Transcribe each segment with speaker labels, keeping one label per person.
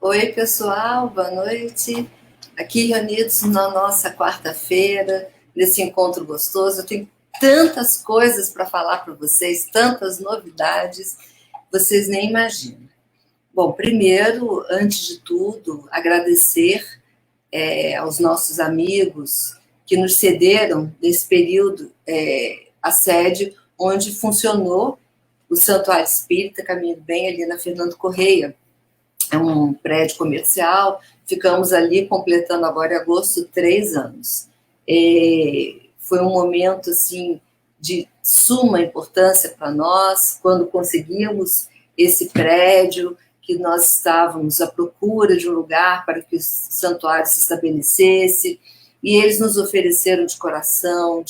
Speaker 1: Oi, pessoal, boa noite. Aqui reunidos na nossa quarta-feira, nesse encontro gostoso. Eu tenho tantas coisas para falar para vocês, tantas novidades, vocês nem imaginam. Bom, primeiro, antes de tudo, agradecer aos nossos amigos que nos cederam nesse período a sede onde funcionou o Santuário Espírita Caminho do Bem, ali na Fernando Correia. É um prédio comercial, ficamos ali completando agora em agosto 3 anos. Foi um momento assim de suma importância para nós, quando conseguimos esse prédio, que nós estávamos à procura de um lugar para que o santuário se estabelecesse, e eles nos ofereceram de coração,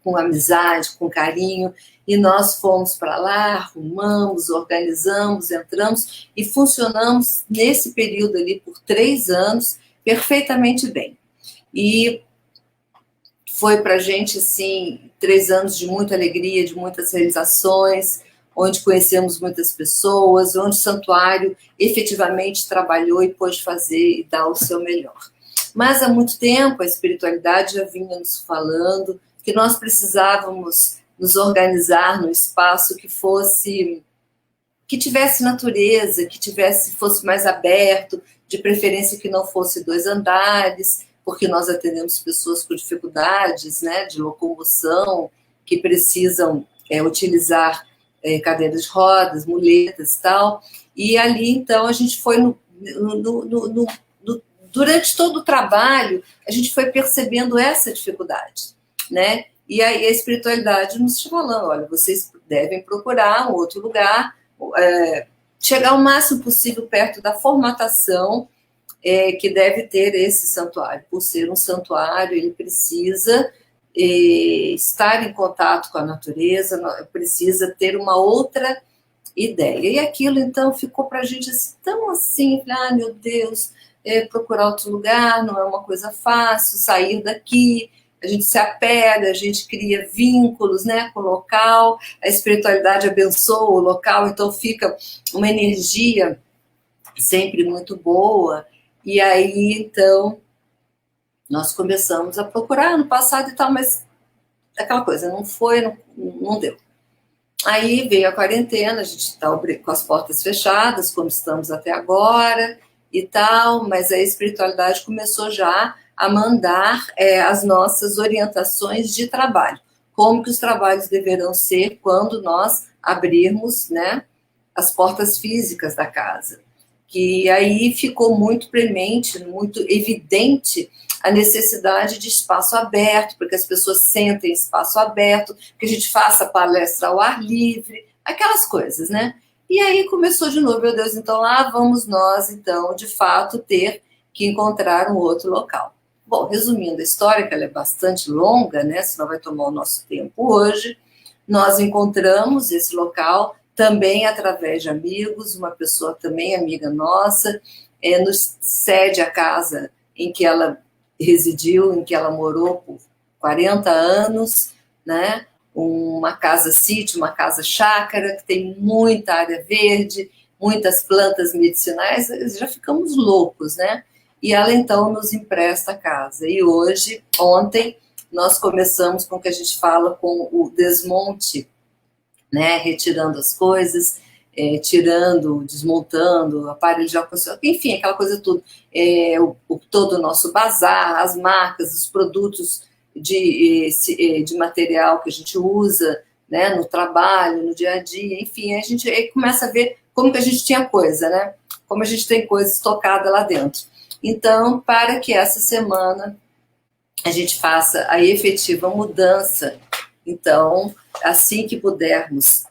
Speaker 1: com amizade, com carinho, e nós fomos para lá, arrumamos, organizamos, entramos e funcionamos nesse período ali por 3 anos perfeitamente bem. E foi para a gente, assim, 3 anos de muita alegria, de muitas realizações, onde conhecemos muitas pessoas, onde o santuário efetivamente trabalhou e pôde fazer e dar o seu melhor. Mas há muito tempo a espiritualidade já vinha nos falando que nós precisávamos nos organizar num espaço que tivesse natureza, fosse mais aberto, de preferência que não fosse 2 andares, porque nós atendemos pessoas com dificuldades, né, de locomoção, que precisam utilizar cadeiras de rodas, muletas e tal. E ali, então, a gente foi durante todo o trabalho, a gente foi percebendo essa dificuldade, né? E aí a espiritualidade nos falando, olha, vocês devem procurar um outro lugar, chegar o máximo possível perto da formatação que deve ter esse santuário. Por ser um santuário, ele precisa estar em contato com a natureza, precisa ter uma outra ideia. E aquilo, então, ficou para a gente assim, tão assim, meu Deus, procurar outro lugar não é uma coisa fácil, sair daqui, a gente se apega, a gente cria vínculos, né, com o local, a espiritualidade abençoa o local, então fica uma energia sempre muito boa, e aí, então, nós começamos a procurar no passado e tal, mas aquela coisa, não foi, não deu. Aí veio a quarentena, a gente está com as portas fechadas, como estamos até agora e tal, mas a espiritualidade começou já a mandar as nossas orientações de trabalho, como que os trabalhos deverão ser quando nós abrirmos, né, as portas físicas da casa. Que aí ficou muito premente, muito evidente a necessidade de espaço aberto, porque as pessoas sentem espaço aberto, que a gente faça palestra ao ar livre, aquelas coisas, né? E aí começou de novo, meu Deus, então lá vamos nós, então, de fato, ter que encontrar um outro local. Bom, resumindo a história, que ela é bastante longa, né? Senão vai tomar o nosso tempo hoje. Nós encontramos esse local também através de amigos, uma pessoa também amiga nossa, nos cede a casa em que ela residiu, em que ela morou por 40 anos, né? Uma casa sítio, uma casa chácara, que tem muita área verde, muitas plantas medicinais, já ficamos loucos, né? E ela então nos empresta a casa. E hoje, ontem, nós começamos com o que a gente fala com o desmonte, né? Retirando as coisas, tirando, desmontando, aparelho de ar-condicionado, enfim, aquela coisa tudo. Todo o nosso bazar, as marcas, os produtos de material que a gente usa, né, no trabalho, no dia a dia, enfim, a gente começa a ver como que a gente tinha coisa, né? Como a gente tem coisa estocada lá dentro. Então, para que essa semana a gente faça a efetiva mudança, então, assim que pudermos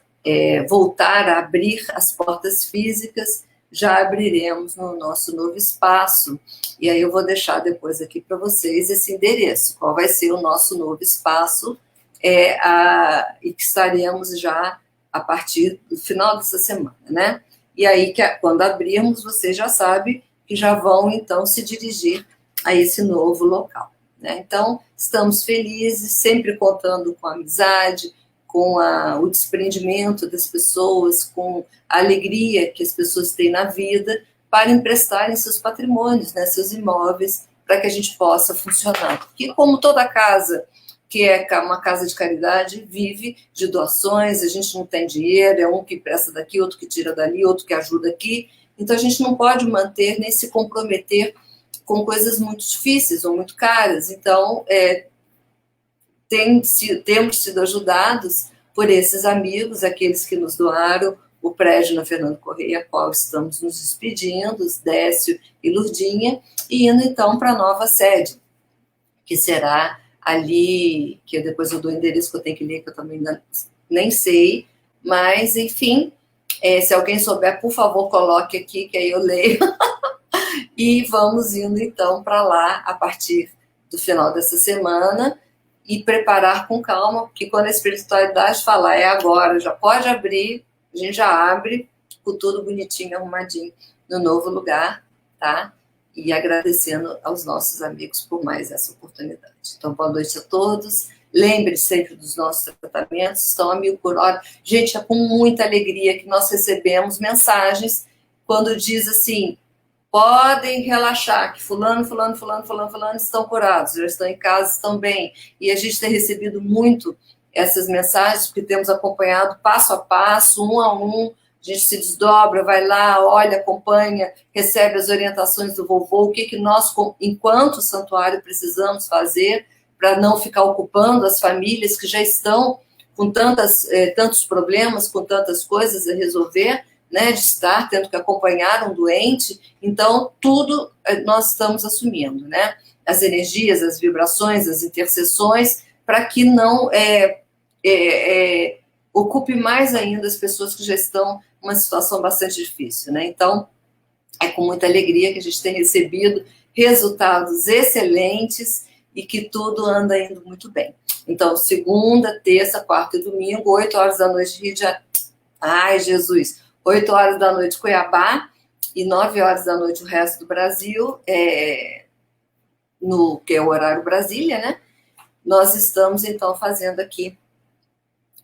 Speaker 1: voltar a abrir as portas físicas, já abriremos no nosso novo espaço. E aí eu vou deixar depois aqui para vocês esse endereço, qual vai ser o nosso novo espaço, e que estaremos já a partir do final dessa semana, né? E aí, quando abrirmos, vocês já sabem que já vão, então, se dirigir a esse novo local, né? Então, estamos felizes, sempre contando com a amizade, com o desprendimento das pessoas, com a alegria que as pessoas têm na vida, para emprestarem seus patrimônios, né, seus imóveis, para que a gente possa funcionar. Porque como toda casa que é uma casa de caridade, vive de doações, a gente não tem dinheiro, é um que presta daqui, outro que tira dali, outro que ajuda aqui, então a gente não pode manter nem se comprometer com coisas muito difíceis ou muito caras, então temos sido ajudados por esses amigos, aqueles que nos doaram o prédio na Fernando Correia, a qual estamos nos despedindo, os Décio e Lurdinha, e indo então para a nova sede, que será ali, que depois eu dou o endereço que eu tenho que ler, que eu também ainda nem sei, mas enfim, se alguém souber, por favor, coloque aqui, que aí eu leio. E vamos indo então para lá a partir do final dessa semana e preparar com calma, porque quando a espiritualidade falar é agora, já pode abrir, a gente já abre com tudo bonitinho, arrumadinho no novo lugar, tá? E agradecendo aos nossos amigos por mais essa oportunidade. Então, boa noite a todos. Lembre-se sempre dos nossos tratamentos, estão a 1000 por hora. Gente, é com muita alegria que nós recebemos mensagens quando diz assim, podem relaxar, que fulano estão curados, já estão em casa, estão bem. E a gente tem recebido muito essas mensagens, porque temos acompanhado passo a passo, um a um, a gente se desdobra, vai lá, olha, acompanha, recebe as orientações do vovô, o que nós, enquanto santuário, precisamos fazer para não ficar ocupando as famílias que já estão com tantos problemas, com tantas coisas a resolver, né, de estar tendo que acompanhar um doente. Então, tudo nós estamos assumindo, né? As energias, as vibrações, as intercessões, para que não ocupe mais ainda as pessoas que já estão numa situação bastante difícil, né? Então, é com muita alegria que a gente tem recebido resultados excelentes e que tudo anda indo muito bem. Então, segunda, terça, quarta e domingo, 8 horas da noite, Rio de Janeiro. Ai, Jesus! 8 horas da noite, Cuiabá, e 9 horas da noite, o resto do Brasil, que é o horário Brasília, né? Nós estamos, então, fazendo aqui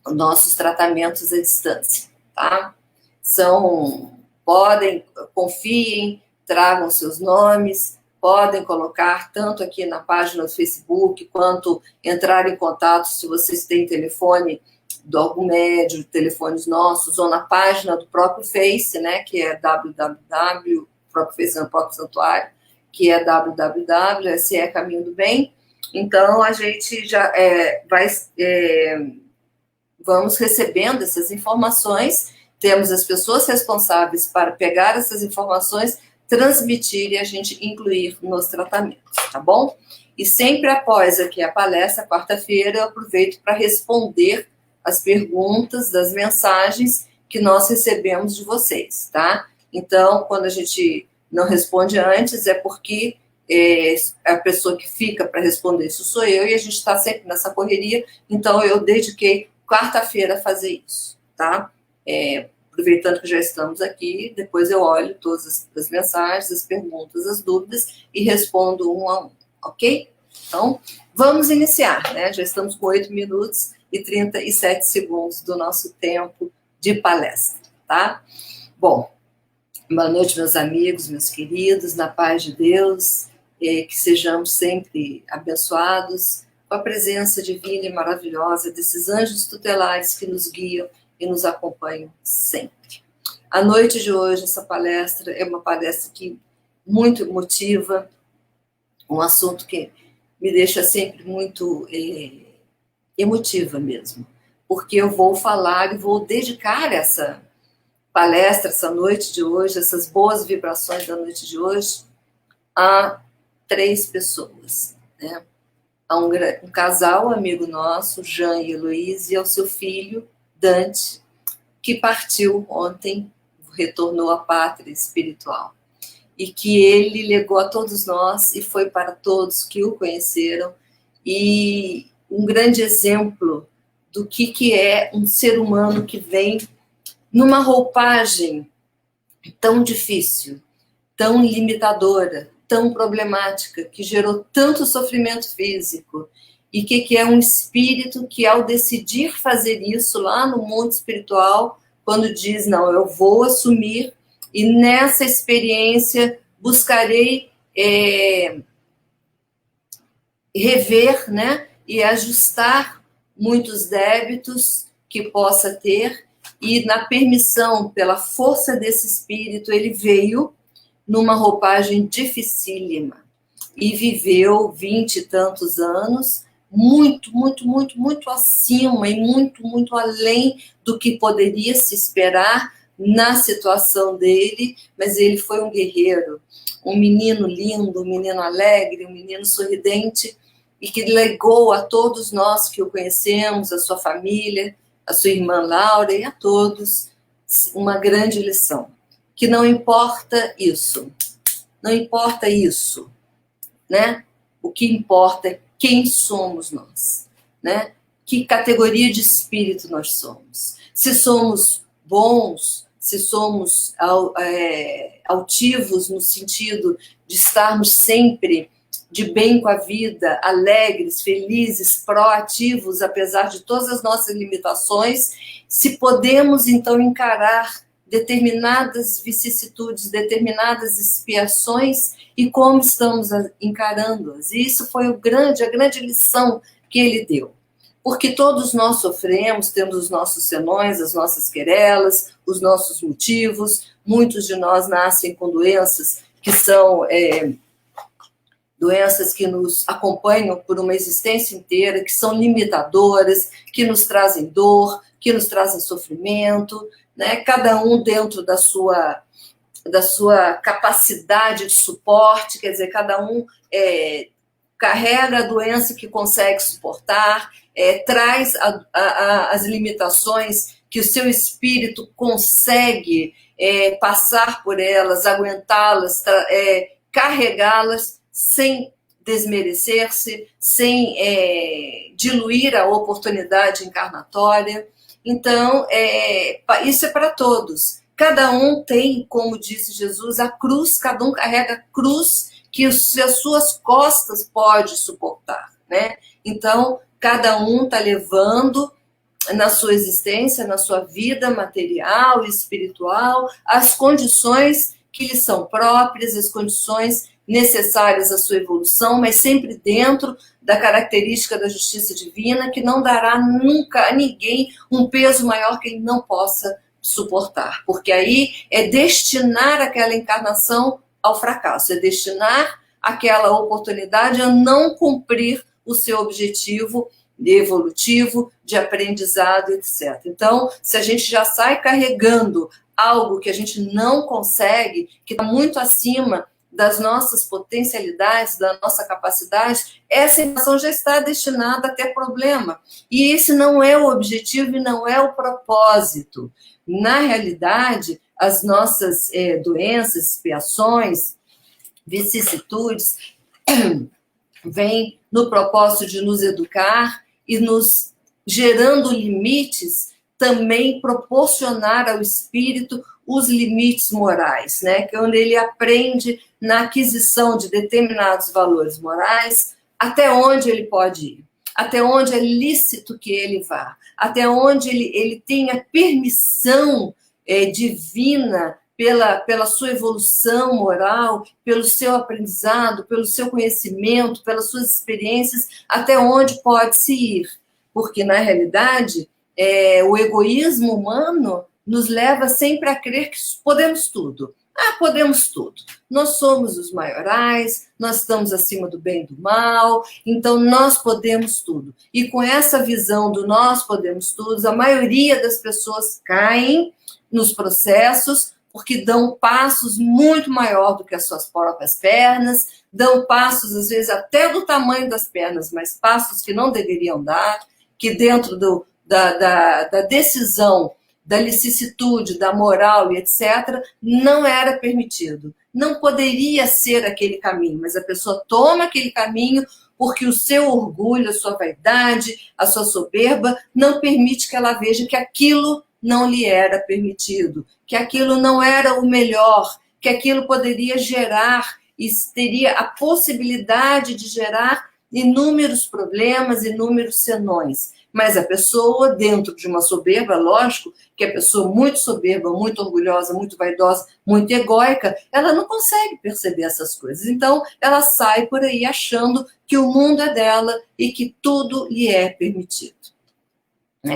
Speaker 1: os nossos tratamentos à distância, tá? Confiem, tragam seus nomes, podem colocar tanto aqui na página do Facebook, quanto entrar em contato, se vocês têm telefone de algum médium, telefones nossos, ou na página do próprio Face, né, que é www, próprio Face no próprio santuário, que é www.se Caminho do Bem. Então, a gente já vamos recebendo essas informações, temos as pessoas responsáveis para pegar essas informações, transmitir e a gente incluir nos tratamentos, tá bom? E sempre após aqui a palestra, quarta-feira, eu aproveito para responder as perguntas das mensagens que nós recebemos de vocês, tá? Então, quando a gente não responde antes, é porque a pessoa que fica para responder isso sou eu, e a gente está sempre nessa correria, então eu dediquei quarta-feira a fazer isso, tá? Aproveitando que já estamos aqui, depois eu olho todas as mensagens, as perguntas, as dúvidas e respondo um a um, ok? Então, vamos iniciar, né? Já estamos com 8 minutos e 37 segundos do nosso tempo de palestra, tá? Bom, boa noite, meus amigos, meus queridos, na paz de Deus, que sejamos sempre abençoados com a presença divina e maravilhosa desses anjos tutelares que nos guiam e nos acompanham sempre. A noite de hoje, essa palestra é uma palestra que muito emotiva, um assunto que me deixa sempre muito emotiva mesmo, porque eu vou falar e vou dedicar essa palestra, essa noite de hoje, essas boas vibrações da noite de hoje, a 3 pessoas, né? A um casal amigo nosso, Jean e Heloísa, e ao seu filho, Dante, que partiu ontem, retornou à pátria espiritual, e que ele legou a todos nós e foi para todos que o conheceram, e um grande exemplo do que é um ser humano que vem numa roupagem tão difícil, tão limitadora, tão problemática, que gerou tanto sofrimento físico, e que é um espírito que, ao decidir fazer isso lá no mundo espiritual, quando diz, não, eu vou assumir e nessa experiência buscarei rever, né, e ajustar muitos débitos que possa ter, e na permissão, pela força desse espírito, ele veio numa roupagem dificílima e viveu 20 e tantos anos, muito, muito, muito, muito acima e muito, muito além do que poderia se esperar na situação dele, mas ele foi um guerreiro, um menino lindo, um menino alegre, um menino sorridente, e que legou a todos nós que o conhecemos, a sua família, a sua irmã Laura e a todos, uma grande lição. Que não importa isso, né? O que importa é quem somos nós, né? Que categoria de espírito nós somos. Se somos bons, se somos altivos no sentido de estarmos sempre de bem com a vida, alegres, felizes, proativos, apesar de todas as nossas limitações, se podemos, então, encarar determinadas vicissitudes, determinadas expiações, e como estamos encarando-as. E isso foi a grande lição que ele deu. Porque todos nós sofremos, temos os nossos senões, as nossas querelas, os nossos motivos, muitos de nós nascem com doenças que são doenças que nos acompanham por uma existência inteira, que são limitadoras, que nos trazem dor, que nos trazem sofrimento, né? Cada um dentro da sua capacidade de suporte, quer dizer, cada um carrega a doença que consegue suportar, traz as limitações que o seu espírito consegue passar por elas, aguentá-las, carregá-las, sem desmerecer-se, sem diluir a oportunidade encarnatória. Então, isso é para todos. Cada um tem, como disse Jesus, a cruz, cada um carrega a cruz que as suas costas pode suportar, né? Então, cada um está levando na sua existência, na sua vida material e espiritual, as condições que lhe são próprias, as condições necessárias à sua evolução, mas sempre dentro da característica da justiça divina, que não dará nunca a ninguém um peso maior que ele não possa suportar, porque aí é destinar aquela encarnação ao fracasso, é destinar aquela oportunidade a não cumprir o seu objetivo evolutivo, de aprendizado, etc. Então, se a gente já sai carregando algo que a gente não consegue, que está muito acima das nossas potencialidades, da nossa capacidade, essa informação já está destinada a ter problema. E esse não é o objetivo e não é o propósito. Na realidade, as nossas doenças, expiações, vicissitudes, vêm no propósito de nos educar e nos gerando limites, também proporcionar ao espírito os limites morais, né? Que é onde ele aprende na aquisição de determinados valores morais, até onde ele pode ir, até onde é lícito que ele vá, até onde ele tenha permissão divina pela sua evolução moral, pelo seu aprendizado, pelo seu conhecimento, pelas suas experiências, até onde pode se ir. Porque, na realidade, o egoísmo humano nos leva sempre a crer que podemos tudo. Podemos tudo. Nós somos os maiorais, nós estamos acima do bem e do mal, então nós podemos tudo. E com essa visão do nós podemos tudo, a maioria das pessoas caem nos processos porque dão passos muito maior do que as suas próprias pernas, dão passos, às vezes, até do tamanho das pernas, mas passos que não deveriam dar, que dentro da decisão, da licitude, da moral e etc., não era permitido. Não poderia ser aquele caminho, mas a pessoa toma aquele caminho porque o seu orgulho, a sua vaidade, a sua soberba não permite que ela veja que aquilo não lhe era permitido, que aquilo não era o melhor, que aquilo poderia gerar e teria a possibilidade de gerar inúmeros problemas, inúmeros senões. Mas a pessoa, dentro de uma soberba, lógico que a pessoa muito soberba, muito orgulhosa, muito vaidosa, muito egóica, ela não consegue perceber essas coisas. Então, ela sai por aí achando que o mundo é dela e que tudo lhe é permitido.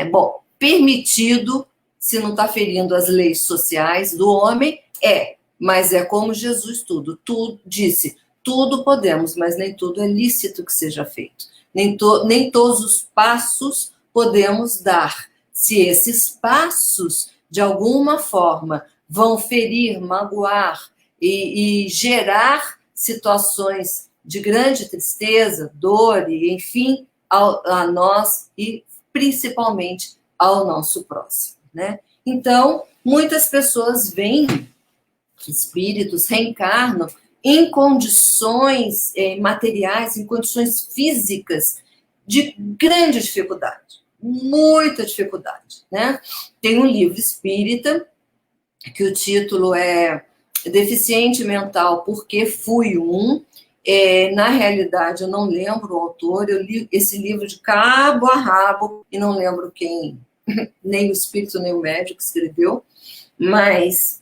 Speaker 1: Bom, permitido, se não está ferindo as leis sociais do homem, mas é como Jesus tudo disse, tudo podemos, mas nem tudo é lícito que seja feito. Nem todos os passos podemos dar. Se esses passos, de alguma forma, vão ferir, magoar e gerar situações de grande tristeza, dor, e enfim, a nós e principalmente ao nosso próximo, né? Então, muitas pessoas veem espíritos, reencarnam em condições materiais, em condições físicas de grande dificuldade, muita dificuldade, né? Tem um livro espírita que o título é Deficiente Mental, Porque Fui Um. Na realidade, eu não lembro o autor, eu li esse livro de cabo a rabo e não lembro quem, nem o espírito, nem o médico escreveu, mas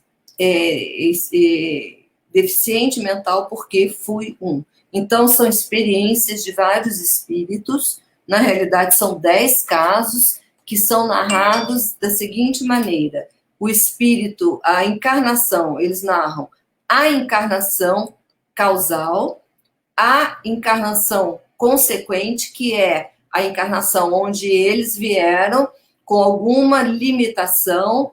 Speaker 1: deficiente mental porque fui um. Então, são experiências de vários espíritos, na realidade são 10 casos que são narrados da seguinte maneira: o espírito, a encarnação, eles narram a encarnação causal, a encarnação consequente, que é a encarnação onde eles vieram com alguma limitação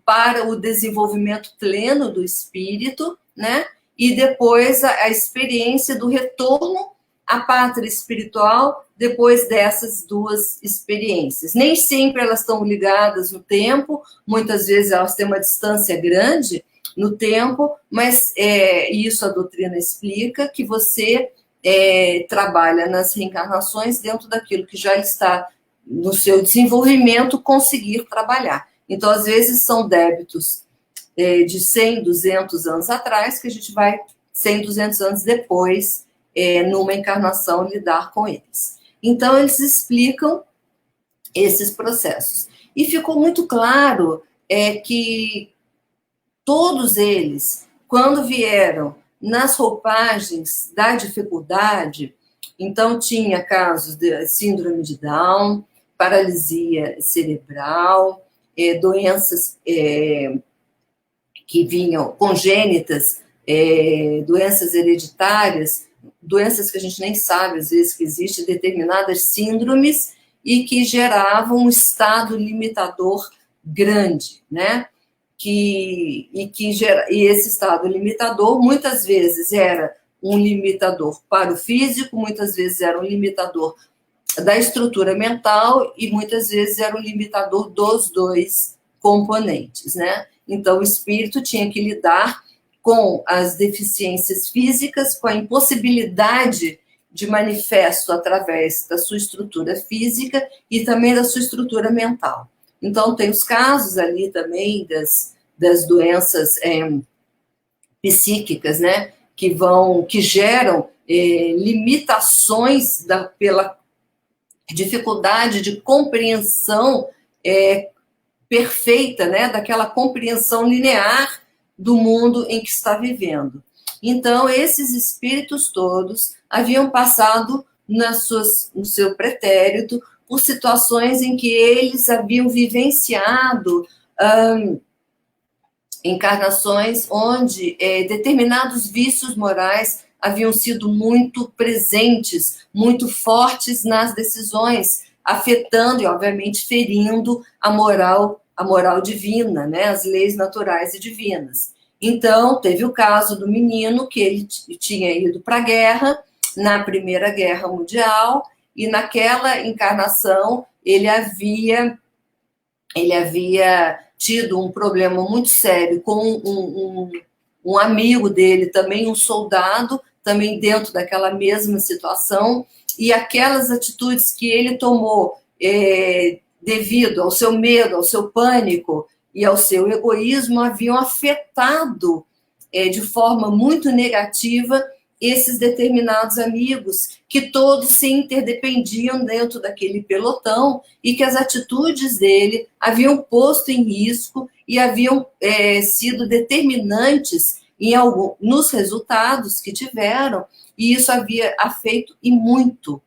Speaker 1: para o desenvolvimento pleno do espírito, né? E depois a experiência do retorno à pátria espiritual depois dessas duas experiências. Nem sempre elas estão ligadas no tempo, muitas vezes elas têm uma distância grande no tempo, mas isso a doutrina explica, que você trabalha nas reencarnações dentro daquilo que já está no seu desenvolvimento, conseguir trabalhar. Então, às vezes, são débitos de 100, 200 anos atrás, que a gente vai, 100, 200 anos depois, numa encarnação, lidar com eles. Então, eles explicam esses processos. E ficou muito claro que todos eles, quando vieram nas roupagens da dificuldade, então tinha casos de síndrome de Down, paralisia cerebral, doenças que vinham congênitas, doenças hereditárias, doenças que a gente nem sabe, às vezes, que existem determinadas síndromes e que geravam um estado limitador grande, né? E esse estado limitador, muitas vezes, era um limitador para o físico, muitas vezes era um limitador da estrutura mental e muitas vezes era um limitador dos dois componentes, né? Então, o espírito tinha que lidar com as deficiências físicas, com a impossibilidade de manifesto através da sua estrutura física e também da sua estrutura mental. Então, tem os casos ali também das doenças psíquicas, né? Que geram limitações pela dificuldade de compreensão perfeita, né? Daquela compreensão linear do mundo em que está vivendo. Então, esses espíritos todos haviam passado no seu pretérito por situações em que eles haviam vivenciado encarnações onde determinados vícios morais haviam sido muito presentes, muito fortes nas decisões, afetando e, obviamente, ferindo a moral divina, né? As leis naturais e divinas. Então, teve o caso do menino que ele tinha ido para a guerra, na Primeira Guerra Mundial, e naquela encarnação ele havia tido um problema muito sério com um amigo dele, também um soldado, também dentro daquela mesma situação, e aquelas atitudes que ele tomou devido ao seu medo, ao seu pânico e ao seu egoísmo haviam afetado de forma muito negativa esses determinados amigos, que todos se interdependiam dentro daquele pelotão e que as atitudes dele haviam posto em risco e haviam sido determinantes nos resultados que tiveram, e isso havia afeto e muito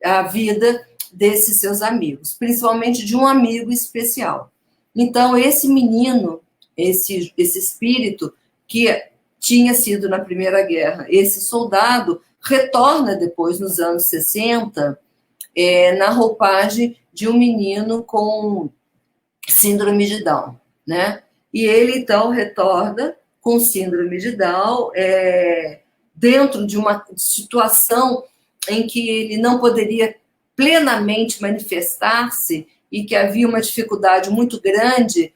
Speaker 1: a vida desses seus amigos, principalmente de um amigo especial. Então, esse menino, esse espírito que tinha sido na Primeira Guerra, esse soldado, retorna depois, nos anos 60, na roupagem de um menino com síndrome de Down, né? E ele, então, retorna com síndrome de Down, dentro de uma situação em que ele não poderia plenamente manifestar-se e que havia uma dificuldade muito grande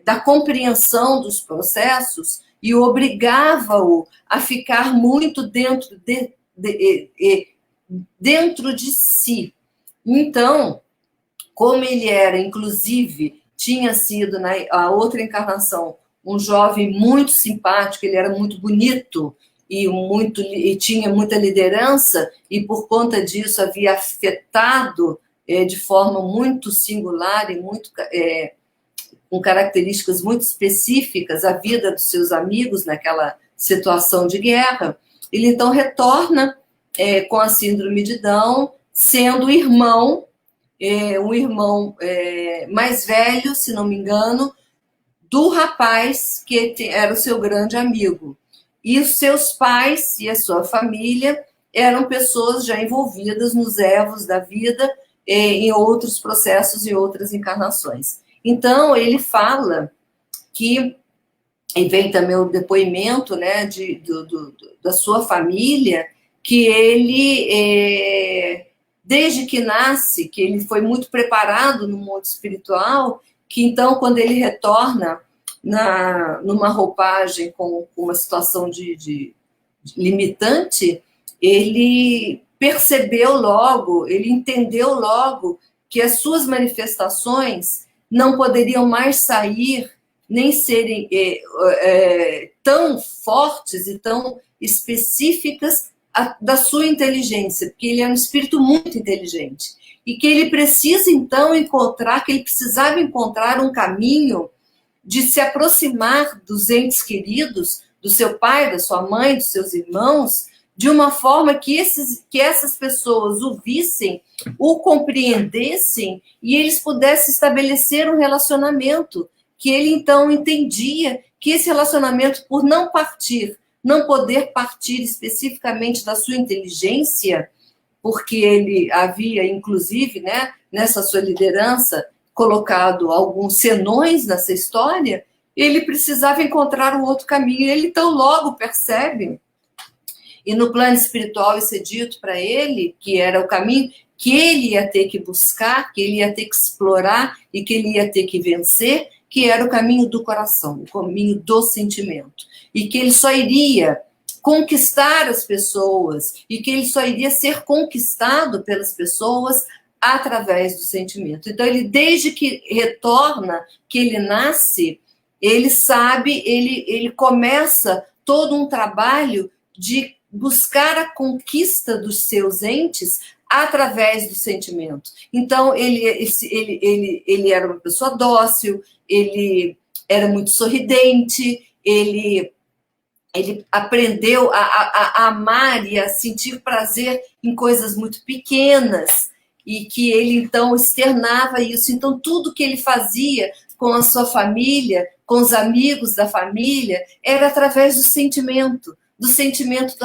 Speaker 1: da compreensão dos processos e obrigava-o a ficar muito dentro de si. Então, como ele era, inclusive, tinha sido na outra encarnação um jovem muito simpático, ele era muito bonito e tinha muita liderança, e por conta disso havia afetado de forma muito singular e muito com características muito específicas a vida dos seus amigos naquela situação de guerra. Ele então retorna com a síndrome de Down, sendo irmão, um irmão mais velho, se não me engano, do rapaz que era o seu grande amigo. E os seus pais e a sua família eram pessoas já envolvidas nos erros da vida, em outros processos e outras encarnações. Então, ele fala que, e vem também o depoimento, né, da sua família, que ele, desde que nasce, que ele foi muito preparado no mundo espiritual, que então, quando ele retorna numa roupagem com uma situação de limitante, ele percebeu logo, ele entendeu logo que as suas manifestações não poderiam mais sair, nem serem tão fortes e tão específicas da sua inteligência, porque ele é um espírito muito inteligente, e que ele precisa, então, que ele precisava encontrar um caminho de se aproximar dos entes queridos, do seu pai, da sua mãe, dos seus irmãos, de uma forma que essas pessoas o vissem, o compreendessem, e eles pudessem estabelecer um relacionamento, que ele então entendia que esse relacionamento, por não poder partir especificamente da sua inteligência, porque ele havia, inclusive, né, nessa sua liderança, colocado alguns senões nessa história, ele precisava encontrar um outro caminho. Ele então logo percebe, e no plano espiritual isso é dito para ele, que era o caminho que ele ia ter que buscar, que ele ia ter que explorar e que ele ia ter que vencer, que era o caminho do coração, o caminho do sentimento. E que ele só iria conquistar as pessoas e que ele só iria ser conquistado pelas pessoas através do sentimento. Então, ele, desde que retorna, que ele nasce, ele sabe, ele começa todo um trabalho de buscar a conquista dos seus entes através do sentimento. Então, ele era uma pessoa dócil, ele era muito sorridente, ele aprendeu a amar e a sentir prazer em coisas muito pequenas, e que ele, então, externava isso. Então, tudo que ele fazia com a sua família, com os amigos da família, era através do sentimento do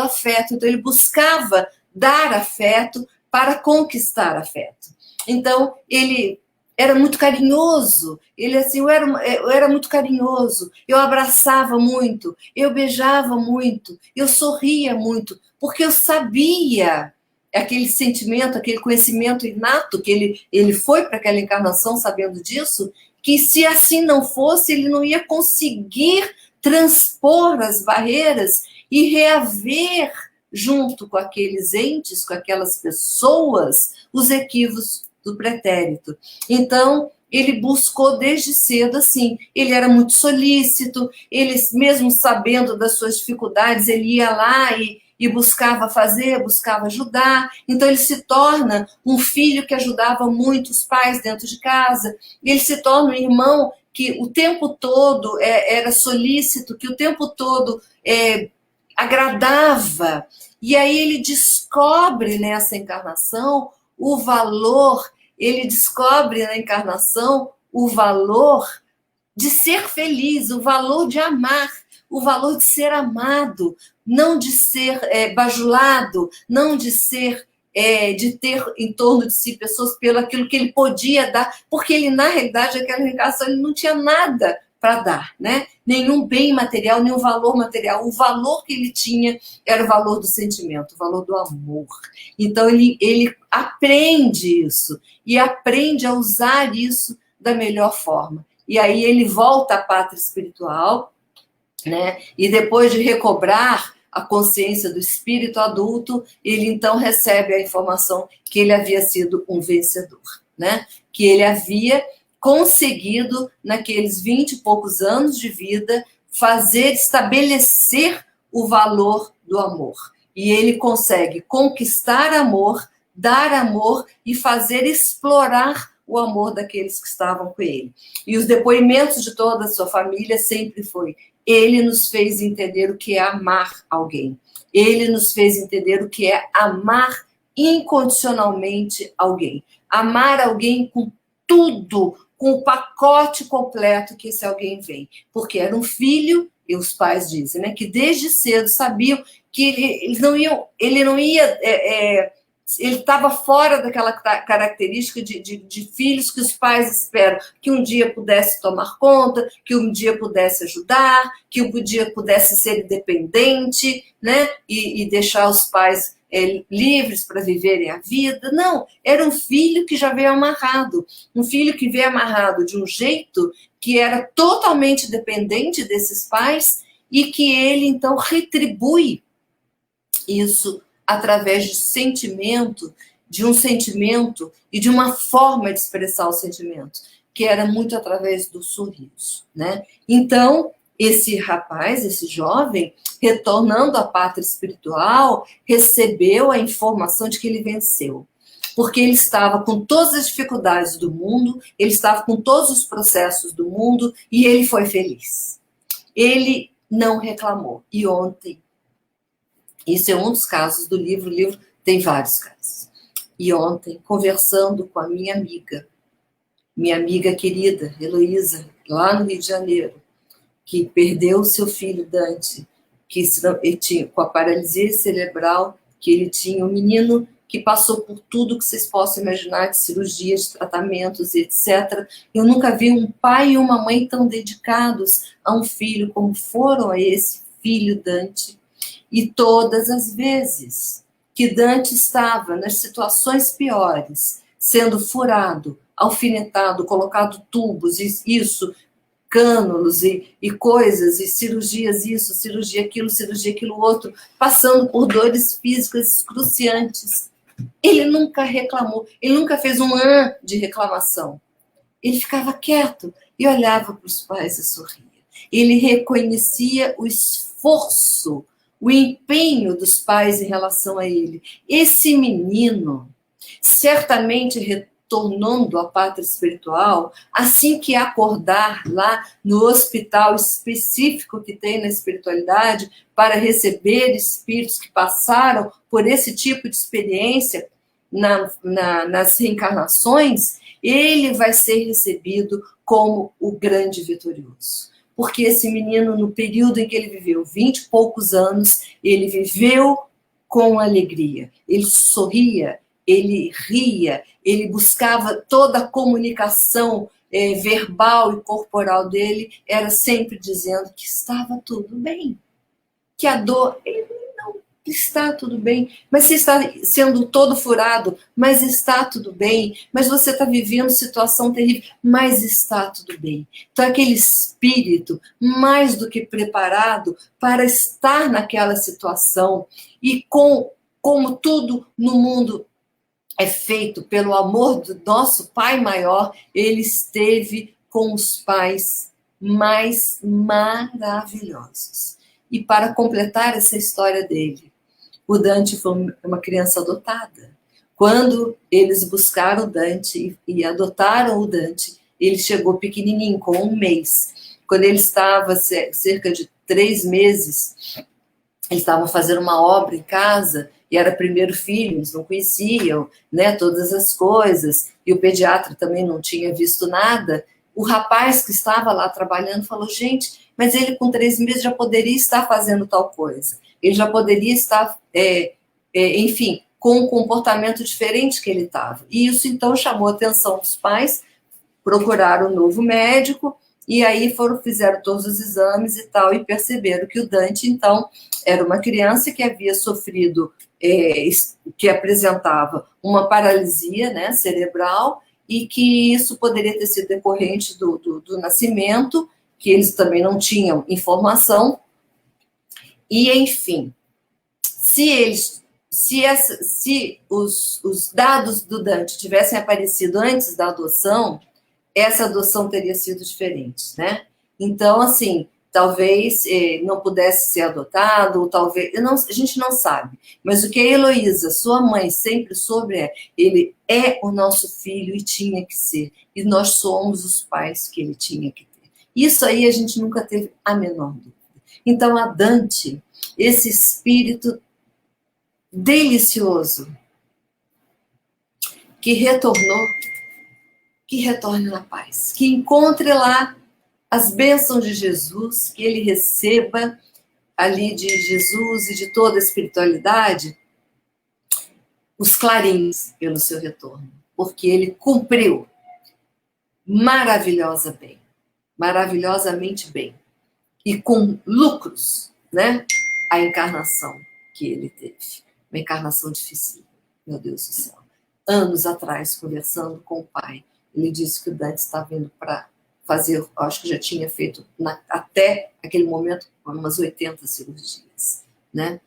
Speaker 1: afeto. Então, ele buscava dar afeto para conquistar afeto. Então, ele era muito carinhoso, ele assim, eu era muito carinhoso, eu abraçava muito, eu beijava muito, eu sorria muito, porque eu sabia aquele sentimento, aquele conhecimento inato, que ele foi para aquela encarnação sabendo disso, que se assim não fosse, ele não ia conseguir transpor as barreiras e reaver, junto com aqueles entes, com aquelas pessoas, os equívocos do pretérito. Então, ele buscou desde cedo assim. Ele era muito solícito, ele, mesmo sabendo das suas dificuldades, ele ia lá e buscava fazer, buscava ajudar. Então, ele se torna um filho que ajudava muito os pais dentro de casa. Ele se torna um irmão que o tempo todo era solícito, que o tempo todo agradava. E aí ele descobre nessa encarnação o valor, ele descobre na encarnação o valor de ser feliz, o valor de amar, o valor de ser amado, não de ser bajulado, não de ser de ter em torno de si pessoas pelo aquilo que ele podia dar, porque ele, na realidade, aquela reencarnação, ele não tinha nada para dar, né? Nenhum bem material, nenhum valor material. O valor que ele tinha era o valor do sentimento, o valor do amor. Então, ele aprende isso e aprende a usar isso da melhor forma. E aí ele volta à pátria espiritual, né? E depois de recobrar a consciência do espírito adulto, ele então recebe a informação que ele havia sido um vencedor, né? Que ele havia conseguido, naqueles 20 e poucos anos de vida, estabelecer o valor do amor. E ele consegue conquistar amor, dar amor e fazer explorar o amor daqueles que estavam com ele. E os depoimentos de toda a sua família sempre foi: ele nos fez entender o que é amar alguém. Ele nos fez entender o que é amar incondicionalmente alguém. Amar alguém com tudo, com o pacote completo que esse alguém vem. Porque era um filho, e os pais dizem, né, que desde cedo sabiam que ele não ia ele estava fora daquela característica de filhos que os pais esperam que um dia pudesse tomar conta, que um dia pudesse ajudar, que um dia pudesse ser independente, né? E deixar os pais livres para viverem a vida. Não, era um filho que já veio amarrado, um filho que veio amarrado de um jeito que era totalmente dependente desses pais e que ele, então, retribui isso através de um sentimento e de uma forma de expressar o sentimento, que era muito através do sorriso, né? Então, esse rapaz, esse jovem, retornando à pátria espiritual, recebeu a informação de que ele venceu. Porque ele estava com todas as dificuldades do mundo, ele estava com todos os processos do mundo e ele foi feliz. Ele não reclamou. E ontem, isso é um dos casos do livro, o livro tem vários casos. E ontem, conversando com a minha amiga querida, Heloísa, lá no Rio de Janeiro, que perdeu seu filho Dante, que ele tinha, com a paralisia cerebral, que ele tinha um menino que passou por tudo que vocês possam imaginar, de cirurgias, de tratamentos, etc. Eu nunca vi um pai e uma mãe tão dedicados a um filho como foram a esse filho Dante. E todas as vezes que Dante estava nas situações piores, sendo furado, alfinetado, colocado tubos, cânulos e coisas, e cirurgias isso, cirurgia aquilo outro, passando por dores físicas excruciantes, ele nunca reclamou, ele nunca fez um de reclamação. Ele ficava quieto e olhava para os pais e sorria. Ele reconhecia o esforço, o empenho dos pais em relação a ele. Esse menino, certamente retornando à pátria espiritual, assim que acordar lá no hospital específico que tem na espiritualidade, para receber espíritos que passaram por esse tipo de experiência nas reencarnações, ele vai ser recebido como o grande vitorioso. Porque esse menino, no período em que ele viveu 20 e poucos anos, ele viveu com alegria. Ele sorria, ele ria, ele buscava toda a comunicação verbal e corporal dele, era sempre dizendo que estava tudo bem. Que a dor, não, está tudo bem, mas você está sendo todo furado, mas está tudo bem, mas você está vivendo situação terrível, mas está tudo bem. Então, aquele espírito mais do que preparado para estar naquela situação e como tudo no mundo é feito pelo amor do nosso Pai maior, ele esteve com os pais mais maravilhosos. E para completar essa história dele, o Dante foi uma criança adotada. Quando eles buscaram o Dante e adotaram o Dante, ele chegou pequenininho, com 1 mês. Quando ele estava cerca de 3 meses, eles estavam fazendo uma obra em casa, e era primeiro filho, eles não conheciam, né, todas as coisas, e o pediatra também não tinha visto nada. O rapaz que estava lá trabalhando falou, gente, mas ele com 3 meses já poderia estar fazendo tal coisa, ele já poderia estar, enfim, com um comportamento diferente que ele estava. E isso, então, chamou a atenção dos pais, procuraram um novo médico, e aí fizeram todos os exames e tal, e perceberam que o Dante, então, era uma criança que havia sofrido, que apresentava uma paralisia, né, cerebral, e que isso poderia ter sido decorrente do nascimento, que eles também não tinham informação, e, enfim, se os dados do Dante tivessem aparecido antes da adoção, essa adoção teria sido diferente, né? Então, assim, talvez não pudesse ser adotado, ou talvez, a gente não sabe. Mas o que a Heloísa, sua mãe, sempre soube ele é o nosso filho e tinha que ser. E nós somos os pais que ele tinha que ter. Isso aí a gente nunca teve a menor dúvida. Então, a Dante, esse espírito delicioso que retornou, que retorne na paz, que encontre lá as bênçãos de Jesus, que ele receba ali de Jesus e de toda a espiritualidade os clarins pelo seu retorno, porque ele cumpriu maravilhosamente bem, e com lucros, né, a encarnação que ele teve. Uma encarnação difícil, meu Deus do céu. Anos atrás, conversando com o pai, ele disse que o Dante estava indo para fazer, acho que já tinha feito, até aquele momento, umas 80 cirurgias, né?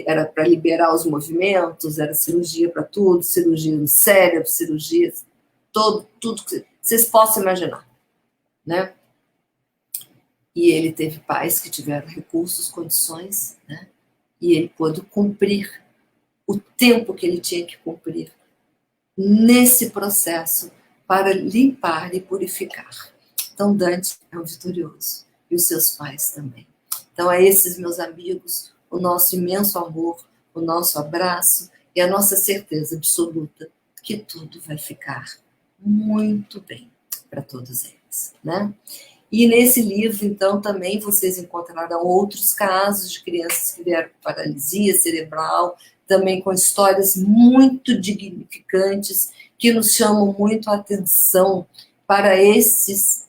Speaker 1: Era para liberar os movimentos, era cirurgia para tudo, cirurgia no cérebro, cirurgia, tudo que vocês possam imaginar, né? E ele teve pais que tiveram recursos, condições, né? E ele pôde cumprir o tempo que ele tinha que cumprir nesse processo para limpar e purificar. Então, Dante é um vitorioso, e os seus pais também. Então, a esses meus amigos, o nosso imenso amor, o nosso abraço e a nossa certeza absoluta que tudo vai ficar muito bem para todos eles, né? E nesse livro, então, também vocês encontrarão outros casos de crianças que vieram com paralisia cerebral, também com histórias muito dignificantes, que nos chamam muito a atenção para esses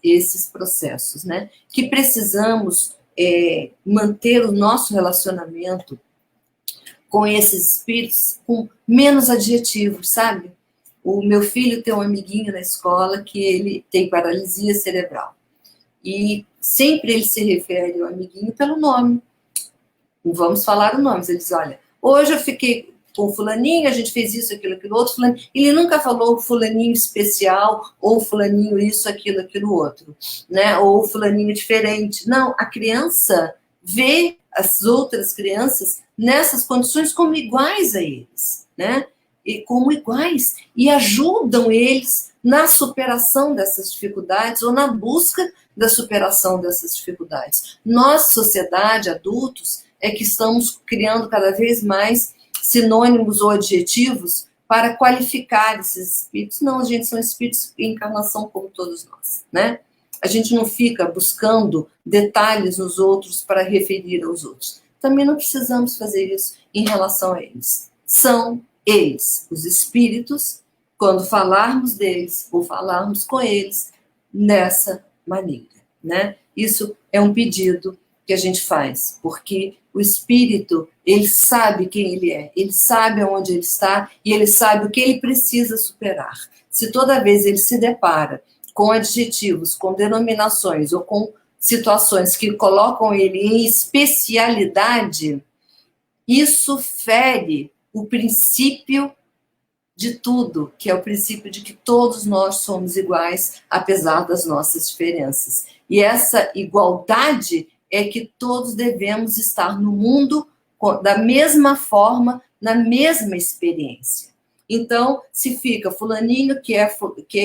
Speaker 1: processos, né? Que precisamos manter o nosso relacionamento com esses espíritos com menos adjetivos, sabe? O meu filho tem um amiguinho na escola que ele tem paralisia cerebral. E sempre ele se refere ao amiguinho pelo nome. Não vamos falar o nome. Ele diz, olha, hoje eu fiquei com fulaninho, a gente fez isso, aquilo outro. Fulaninho. Ele nunca falou fulaninho especial, ou fulaninho isso, aquilo outro, né? Ou fulaninho diferente. Não, a criança vê as outras crianças nessas condições como iguais a eles, né? E como iguais. E ajudam eles na superação dessas dificuldades ou na busca da superação dessas dificuldades. Nós, sociedade, adultos, é que estamos criando cada vez mais sinônimos ou adjetivos para qualificar esses espíritos. Não, gente, são espíritos em encarnação como todos nós, né? A gente não fica buscando detalhes nos outros para referir aos outros. Também não precisamos fazer isso em relação a eles. São eles, os espíritos, quando falarmos deles ou falarmos com eles nessa maneira, né? Isso é um pedido que a gente faz, porque o espírito, ele sabe quem ele sabe aonde ele está e ele sabe o que ele precisa superar. Se toda vez ele se depara com adjetivos, com denominações ou com situações que colocam ele em especialidade, isso fere o princípio de tudo, que é o princípio de que todos nós somos iguais, apesar das nossas diferenças. E essa igualdade é que todos devemos estar no mundo da mesma forma, na mesma experiência. Então, se fica fulaninho que é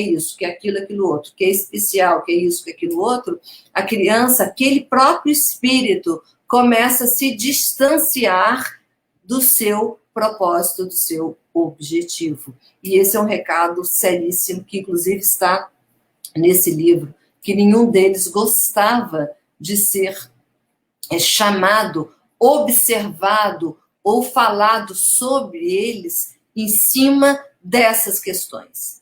Speaker 1: isso, que é aquilo outro, que é especial, que é isso, que é aquilo outro, a criança, aquele próprio espírito, começa a se distanciar do seu propósito, do seu objetivo. E esse é um recado seríssimo, que inclusive está nesse livro, que nenhum deles gostava de ser chamado, observado ou falado sobre eles em cima dessas questões,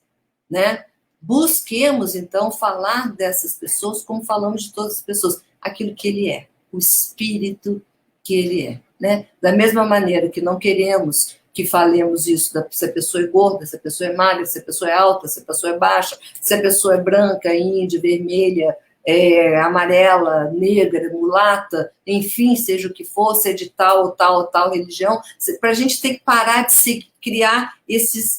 Speaker 1: né? Busquemos, então, falar dessas pessoas como falamos de todas as pessoas, aquilo que ele é, o espírito que ele é, né? Da mesma maneira que não queremos que falemos isso, se a pessoa é gorda, se a pessoa é magra, se a pessoa é alta, se a pessoa é baixa, se a pessoa é branca, índia, vermelha, amarela, negra, mulata, enfim, seja o que for, se é de tal ou tal ou tal religião, para a gente ter que parar de se criar esses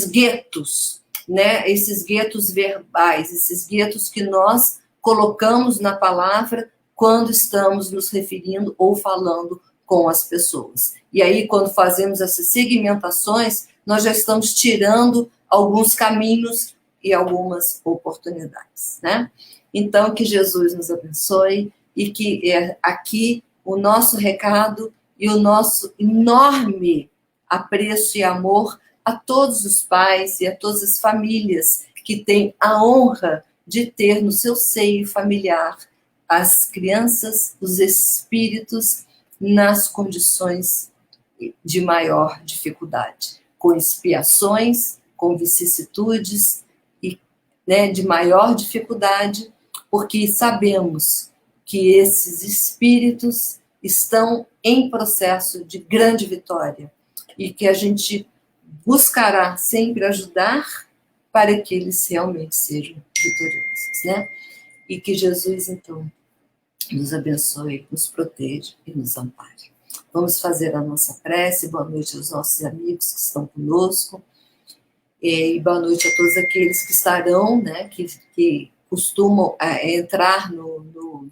Speaker 1: guetos, né? Esses guetos verbais, esses guetos que nós colocamos na palavra quando estamos nos referindo ou falando com as pessoas. E aí, quando fazemos essas segmentações, nós já estamos tirando alguns caminhos e algumas oportunidades, né? Então, que Jesus nos abençoe e que aqui o nosso recado e o nosso enorme apreço e amor a todos os pais e a todas as famílias que têm a honra de ter no seu seio familiar as crianças, os espíritos nas condições de maior dificuldade, com expiações, com vicissitudes, né, de maior dificuldade, porque sabemos que esses espíritos estão em processo de grande vitória e que a gente buscará sempre ajudar para que eles realmente sejam vitoriosos, né? E que Jesus, então, nos abençoe, nos proteja e nos ampare. Vamos fazer a nossa prece. Boa noite aos nossos amigos que estão conosco. E boa noite a todos aqueles que estarão, né, que costumam entrar no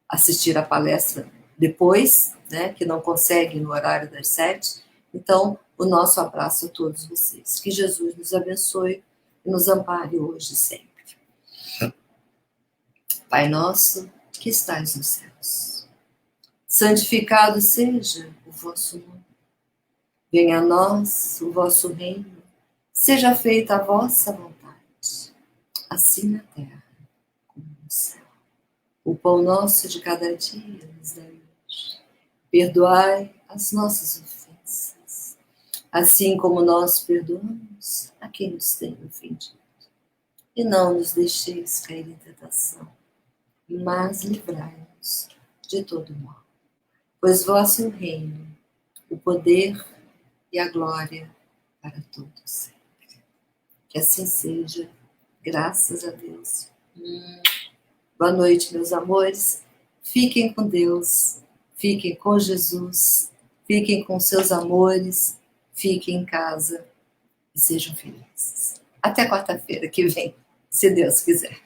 Speaker 1: assistir a palestra depois, né, que não conseguem no horário das 7. Então, o nosso abraço a todos vocês. Que Jesus nos abençoe e nos ampare hoje e sempre. Pai nosso, que estais nos céus, santificado seja o vosso nome. Venha a nós o vosso reino, seja feita a vossa vontade, assim na terra como no céu. O pão nosso de cada dia nos dai hoje. Perdoai as nossas ofensas, assim como nós perdoamos a quem nos tem ofendido. E não nos deixeis cair em tentação, mas livrai-nos de todo mal. Pois vosso é o reino, o poder e a glória para todos sempre. Que assim seja, graças a Deus. Boa noite, meus amores. Fiquem com Deus, fiquem com Jesus, fiquem com seus amores, fiquem em casa e sejam felizes. Até quarta-feira que vem, se Deus quiser.